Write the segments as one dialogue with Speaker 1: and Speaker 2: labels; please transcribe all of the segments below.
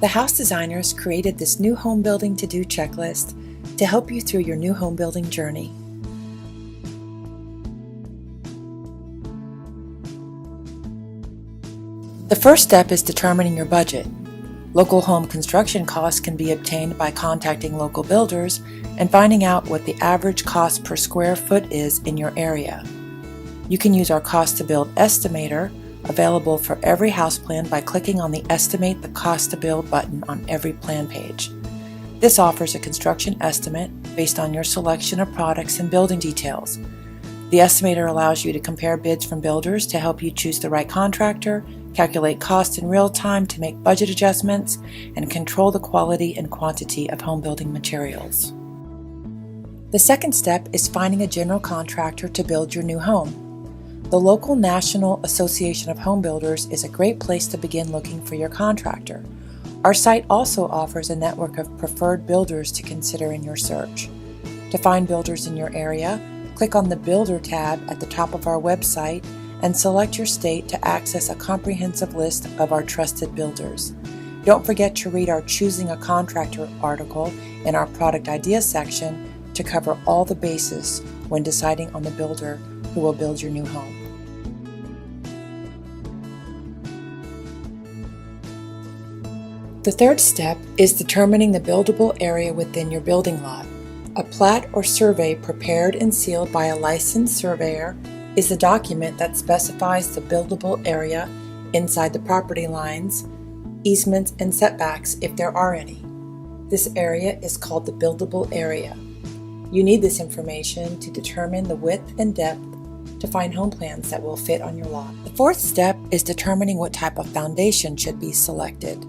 Speaker 1: The house designers created this new home building to-do checklist to help you through your new home building journey. The first step is determining your budget. Local home construction costs can be obtained by contacting local builders and finding out what the average cost per square foot is in your area. You can use our cost to build estimator, available for every house plan, by clicking on the Estimate the Cost to Build button on every plan page. This offers a construction estimate based on your selection of products and building details. The estimator allows you to compare bids from builders to help you choose the right contractor, calculate costs in real time to make budget adjustments, and control the quality and quantity of home building materials. The second step is finding a general contractor to build your new home. The local National Association of Home Builders is a great place to begin looking for your contractor. Our site also offers a network of preferred builders to consider in your search. To find builders in your area, click on the Builder tab at the top of our website and select your state to access a comprehensive list of our trusted builders. Don't forget to read our Choosing a Contractor article in our Product Ideas section to cover all the bases when deciding on the builder who will build your new home. The third step is determining the buildable area within your building lot. A plat or survey prepared and sealed by a licensed surveyor is the document that specifies the buildable area inside the property lines, easements, and setbacks if there are any. This area is called the buildable area. You need this information to determine the width and depth to find home plans that will fit on your lot. The fourth step is determining what type of foundation should be selected.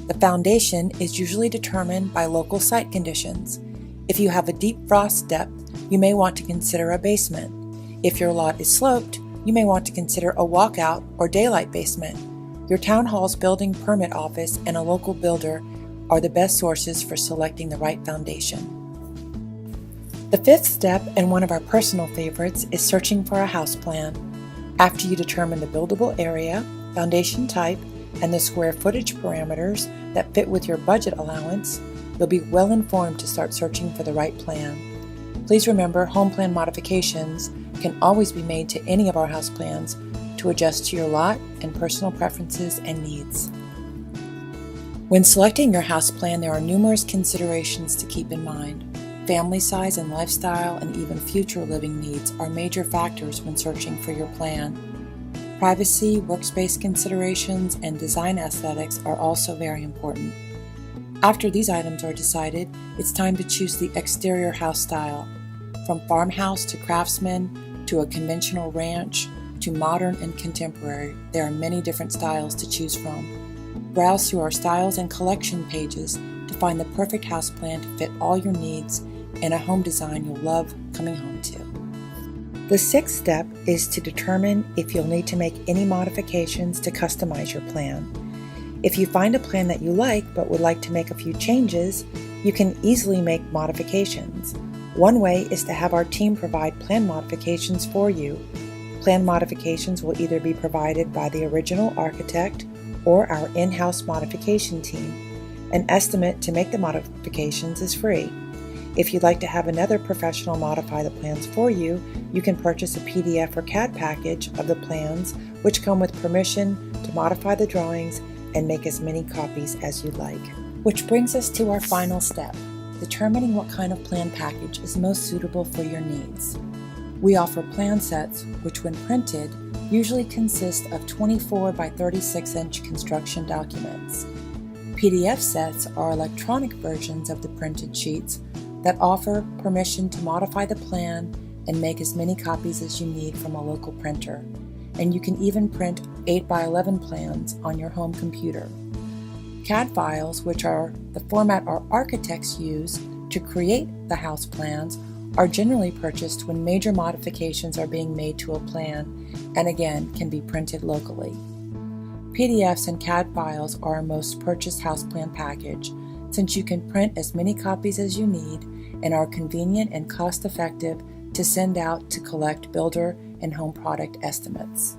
Speaker 1: The foundation is usually determined by local site conditions. If you have a deep frost depth, you may want to consider a basement. If your lot is sloped, you may want to consider a walkout or daylight basement. Your town hall's building permit office and a local builder are the best sources for selecting the right foundation. The fifth step, and one of our personal favorites, is searching for a house plan. After you determine the buildable area, foundation type, and the square footage parameters that fit with your budget allowance, you'll be well informed to start searching for the right plan. Please remember, home plan modifications can always be made to any of our house plans to adjust to your lot and personal preferences and needs. When selecting your house plan, there are numerous considerations to keep in mind. Family size and lifestyle, and even future living needs are major factors when searching for your plan. Privacy, workspace considerations, and design aesthetics are also very important. After these items are decided, it's time to choose the exterior house style. From farmhouse to craftsman to a conventional ranch to modern and contemporary, there are many different styles to choose from. Browse through our styles and collection pages to find the perfect house plan to fit all your needs and a home design you'll love coming home to. The sixth step is to determine if you'll need to make any modifications to customize your plan. If you find a plan that you like but would like to make a few changes, you can easily make modifications. One way is to have our team provide plan modifications for you. Plan modifications will either be provided by the original architect or our in-house modification team. An estimate to make the modifications is free. If you'd like to have another professional modify the plans for you, you can purchase a PDF or CAD package of the plans, which come with permission to modify the drawings and make as many copies as you'd like. Which brings us to our final step, determining what kind of plan package is most suitable for your needs. We offer plan sets, which when printed, usually consist of 24 by 36 inch construction documents. PDF sets are electronic versions of the printed sheets that offer permission to modify the plan and make as many copies as you need from a local printer. And you can even print 8 by 11 plans on your home computer. CAD files, which are the format our architects use to create the house plans, are generally purchased when major modifications are being made to a plan, and again can be printed locally. PDFs and CAD files are our most purchased house plan package, since you can print as many copies as you need and are convenient and cost-effective to send out to collect builder and home product estimates.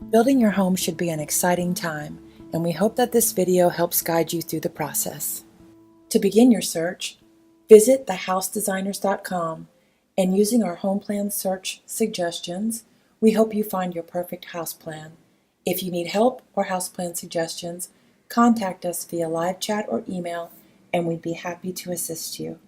Speaker 1: Building your home should be an exciting time, and we hope that this video helps guide you through the process. To begin your search, visit thehousedesigners.com, and using our home plan search suggestions, we help you find your perfect house plan. If you need help or house plan suggestions, contact us via live chat or email, and we'd be happy to assist you.